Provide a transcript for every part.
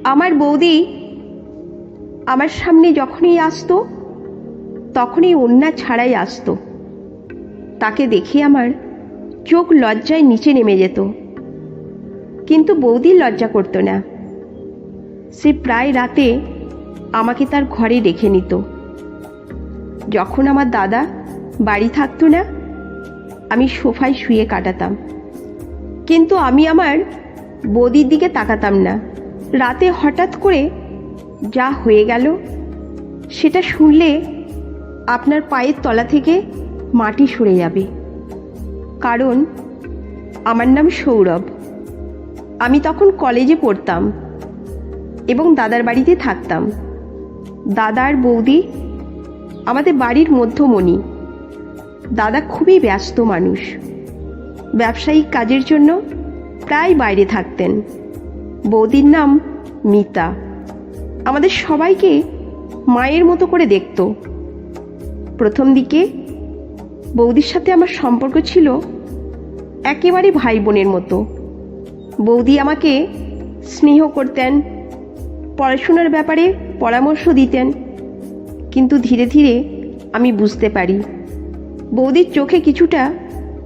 আমার বৌদি আমার সামনে যখনই আসতো তখনই ওড়না ছাড়াই আসতো। তাকে দেখে আমার চোখ লজ্জায় নিচে নেমে যেত, কিন্তু বৌদি লজ্জা করতো না। সে প্রায় রাতে আমাকে তার ঘরে রেখে নিত। যখন আমার দাদা বাড়ি থাকতো না, আমি সোফায় শুয়ে কাটাতাম, কিন্তু আমি আমার বৌদির দিকে তাকাতাম না। রাতে হঠাৎ করে যা হয়ে গেল সেটা শুনলে আপনার পায়ের তলা থেকে মাটি সরে যাবে। কারণ আমার নাম সৌরভ। আমি তখন কলেজে পড়তাম এবং দাদার বাড়িতে থাকতাম। দাদা আর বৌদি আমাদের বাড়ির মধ্যমণি। দাদা খুবই ব্যস্ত মানুষ, ব্যবসায়িক কাজের জন্য প্রায় বাইরে থাকতেন। বৌদির নাম মিতা। আমাদের সবাইকে মায়ের মতো করে দেখত। প্রথম দিকে বৌদির সাথে আমার সম্পর্ক ছিল একেবারে ভাই বোনের মতো। বৌদি আমাকে স্নেহ করতেন, পড়াশোনার ব্যাপারে পরামর্শ দিতেন, কিন্তু ধীরে ধীরে আমি বুঝতে পারি বৌদির চোখে কিছুটা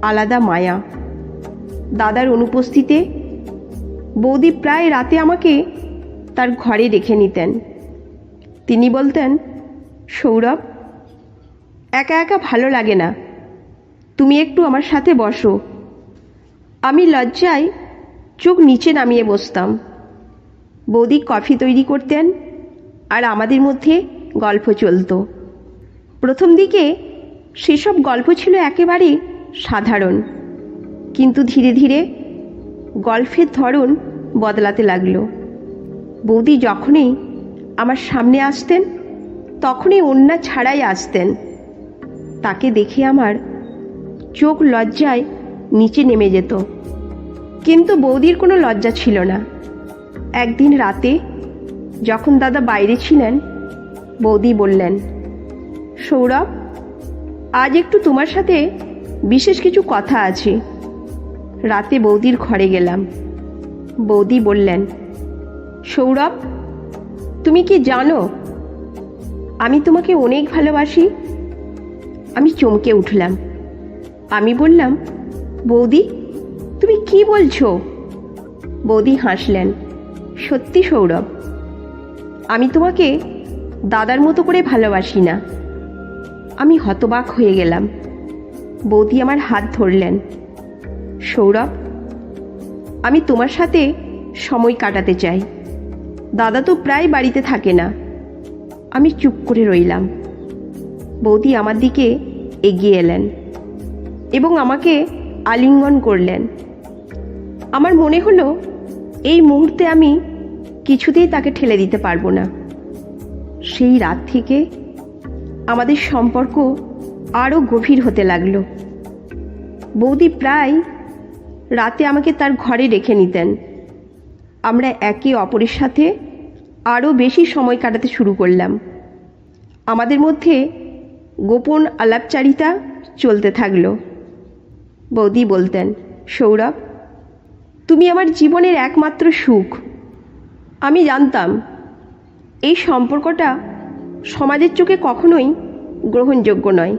আলাদা মায়া। দাদার অনুপস্থিতিতে বৌদি প্রায় রাতে আমাকে তার ঘরে রেখে নিতেন। তিনি বলতেন, সৌরভ, একা একা ভালো লাগে না, তুমি একটু আমার সাথে বসো। আমি লজ্জায় চোখ নিচে নামিয়ে বসতাম। বৌদি কফি তৈরি করতেন আর আমাদের মধ্যে গল্প চলতো। প্রথম দিকে সেসব গল্প ছিল একেবারে সাধারণ, কিন্তু ধীরে ধীরে গল্পের ধরন বদলাতে লাগলো। বৌদি যখনই আমার সামনে আসতেন তখনই ওড়না ছাড়াই আসতেন। তাকে দেখে আমার চোখ লজ্জায় নিচে নেমে যেত, কিন্তু বৌদির কোনো লজ্জা ছিল না। একদিন রাতে যখন দাদা বাইরে ছিলেন, বৌদি বললেন, সৌরভ, আজ একটু তোমার সাথে বিশেষ কিছু কথা আছে। রাতে বৌদির ঘরে গেলাম। বৌদি বললেন, সৌরভ, তুমি কি জানো আমি তোমাকে অনেক ভালোবাসি? আমি চমকে উঠলাম। আমি বললাম, বৌদি, তুমি কি বলছো? বৌদি হাসলেন, সত্যি সৌরভ, আমি তোমাকে দাদার মতো করে ভালোবাসি না। আমি হতবাক হয়ে গেলাম। বৌদি আমার হাত ধরলেন। সৌরভ, আমি তোমার সাথে সময় কাটাতে চাই। দাদা তো প্রায় বাড়িতে থাকে না। আমি চুপ করে রইলাম। বৌদি আমার দিকে এগিয়ে এলেন এবং আমাকে আলিঙ্গন করলেন। আমার মনে হলো এই মুহূর্তে আমি কিছুতেই তাকে ঠেলে দিতে পারবো না। সেই রাত থেকে আমাদের সম্পর্ক আরও গভীর হতে লাগলো। বৌদি প্রায় রাতে আমাকে তার ঘরে রেখে নিতেন। আমরা একে অপরের সাথে আরও বেশি সময় কাটাতে শুরু করলাম। আমাদের মধ্যে গোপন আলাপচারিতা চলতে থাকলো। বৌদি বলতেন, সৌরভ, তুমি আমার জীবনের একমাত্র সুখ। আমি জানতাম এই সম্পর্কটা সমাজের চোখে কখনোই গ্রহণযোগ্য নয়,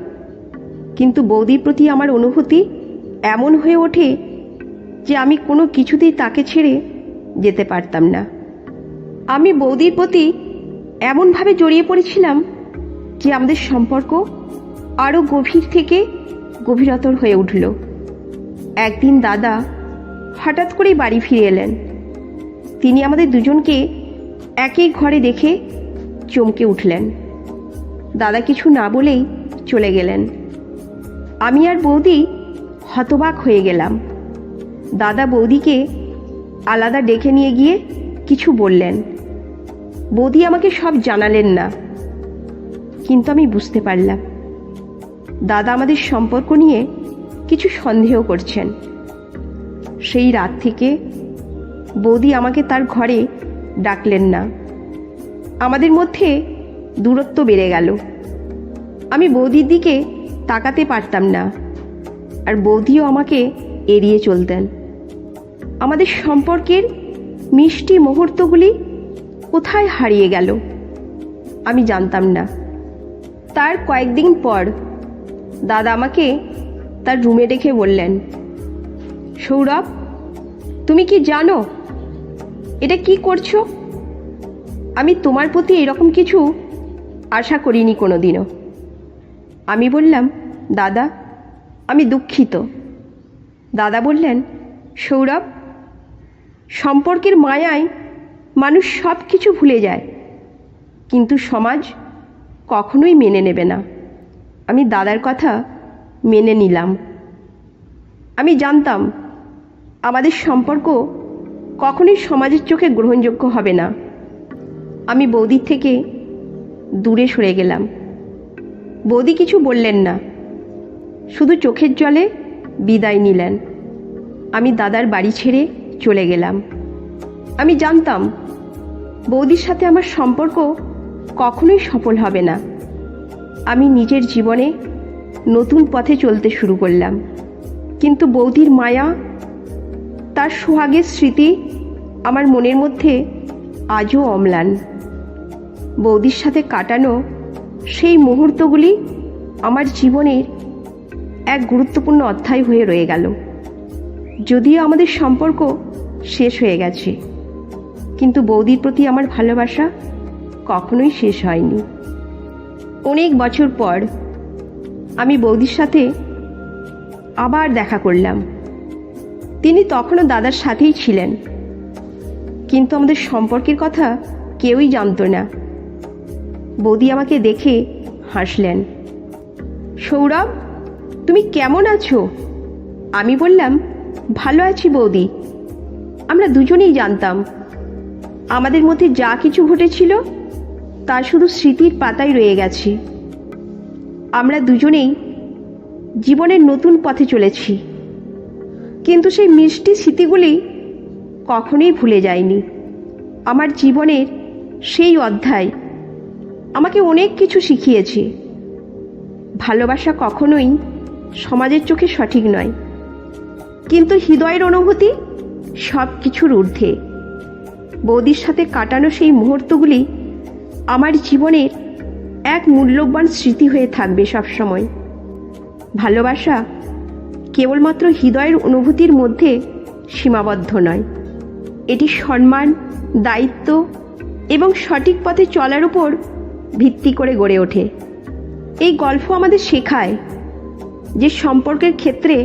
কিন্তু বৌদির প্রতি আমার অনুভূতি এমন হয়ে ওঠে যে আমি কোনো কিছুতেই তাকে ছেড়ে যেতে পারতাম না। আমি বৌদির প্রতি এমনভাবে জড়িয়ে পড়েছিলাম যে আমাদের সম্পর্ক আরও গভীর থেকে গভীরতর হয়ে উঠল। একদিন দাদা হঠাৎ করেই বাড়ি ফিরে এলেন। তিনি আমাদের দুজনকে একই ঘরে দেখে চমকে উঠলেন। দাদা কিছু না বলেই চলে গেলেন। আমি আর বৌদি হতবাক হয়ে গেলাম। দাদা বৌদিকে আলাদা ডেকে নিয়ে গিয়ে কিছু বললেন। বৌদি আমাকে সব জানালেন না, কিন্তু আমি বুঝতে পারলাম দাদা আমাদের সম্পর্ক নিয়ে কিছু সন্দেহ করছেন। সেই রাত থেকে বৌদি আমাকে তার ঘরে ডাকলেন না। আমাদের মধ্যে দূরত্ব বেড়ে গেল। আমি বৌদির দিকে তাকাতে পারতাম না, আর বৌদিও আমাকে এড়িয়ে চলতেন। আমাদের সম্পর্কের মিষ্টি মুহূর্তগুলি কোথায় হারিয়ে গেল আমি জানতাম না। তার কয়েকদিন পর দাদা আমাকে তার রুমে ডেকে বললেন, সৌরভ, তুমি কি জানো এটা কি করছো? আমি তোমার প্রতি এরকম কিছু আশা করিনি কোনোদিনও। আমি বললাম, দাদা, আমি দুঃখিত। দাদা বললেন, সৌরভ, সম্পর্কের মায়ায় মানুষ সব কিছু ভুলে যায়, কিন্তু সমাজ কখনোই মেনে নেবে না। আমি দাদার কথা মেনে নিলাম। আমি জানতাম আমাদের সম্পর্ক কখনোই সমাজের চোখে গ্রহণযোগ্য হবে না। আমি বৌদির থেকে দূরে সরে গেলাম। বৌদি কিছু বললেন না, শুধু চোখের জলে বিদায় নিলেন। আমি দাদার বাড়ি ছেড়ে চলে গেলাম। আমি জানতাম বৌদির সাথে আমার সম্পর্ক কখনোই সফল হবে না। আমি নিজের জীবনে নতুন পথে চলতে শুরু করলাম, কিন্তু বৌদির মায়া, তার সোহাগের স্মৃতি আমার মনের মধ্যে আজও অম্লান। বৌদির সাথে কাটানো সেই মুহূর্তগুলি আমার জীবনের এক গুরুত্বপূর্ণ অধ্যায় হয়ে রয়ে গেল। যদিও আমাদের সম্পর্ক শেষ হয়ে গেছে, কিন্তু বৌদির প্রতি আমার ভালোবাসা কখনোই শেষ হয়নি। অনেক বছর পর আমি বৌদির সাথে আবার দেখা করলাম। তিনি তখনও দাদার সাথেই ছিলেন, কিন্তু আমাদের সম্পর্কের কথা কেউই জানত না। বৌদি আমাকে দেখে হাসলেন। সৌরভ, তুমি কেমন আছো? আমি বললাম, ভালো আছি বৌদি। আমরা দুজনেই জানতাম আমাদের মধ্যে যা কিছু ঘটেছিল তা শুধু স্মৃতির পাতায় রয়ে গেছে। আমরা দুজনেই জীবনের নতুন পথে চলেছি, কিন্তু সেই মিষ্টি স্মৃতিগুলি কখনোই ভুলে যায়নি। আমার জীবনের সেই অধ্যায় আমাকে অনেক কিছু শিখিয়েছে। ভালোবাসা কখনোই সমাজের চোখে সঠিক নয়, কিন্তু হৃদয়ের অনুভূতি সব কিছুর ঊর্ধ্বে। বৌদির সাথে কাটানো সেই মুহূর্তগুলি আমার জীবনের এক মূল্যবান স্মৃতি হয়ে থাকবে সবসময়। ভালোবাসা কেবলমাত্র হৃদয়ের অনুভূতির মধ্যে সীমাবদ্ধ নয়, এটি সম্মান, দায়িত্ব এবং সঠিক পথে চলার উপর ভিত্তি করে গড়ে ওঠে। এই গল্প আমাদের শেখায় যে সম্পর্কের ক্ষেত্রে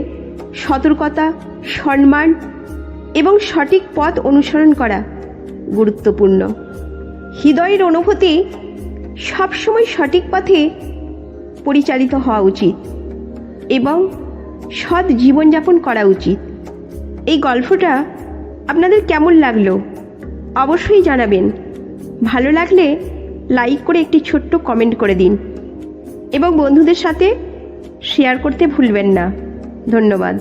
সতর্কতা, সম্মান এবং সঠিক পথ অনুসরণ করা গুরুত্বপূর্ণ। হৃদয়ের অনুভূতি সবসময় সঠিক পথে পরিচালিত হওয়া উচিত এবং সৎ জীবনযাপন করা উচিত। এই গল্পটা আপনাদের কেমন লাগলো অবশ্যই জানাবেন। ভালো লাগলে লাইক করে একটি ছোট্ট কমেন্ট করে দিন এবং বন্ধুদের সাথে শেয়ার করতে ভুলবেন না। ধন্যবাদ।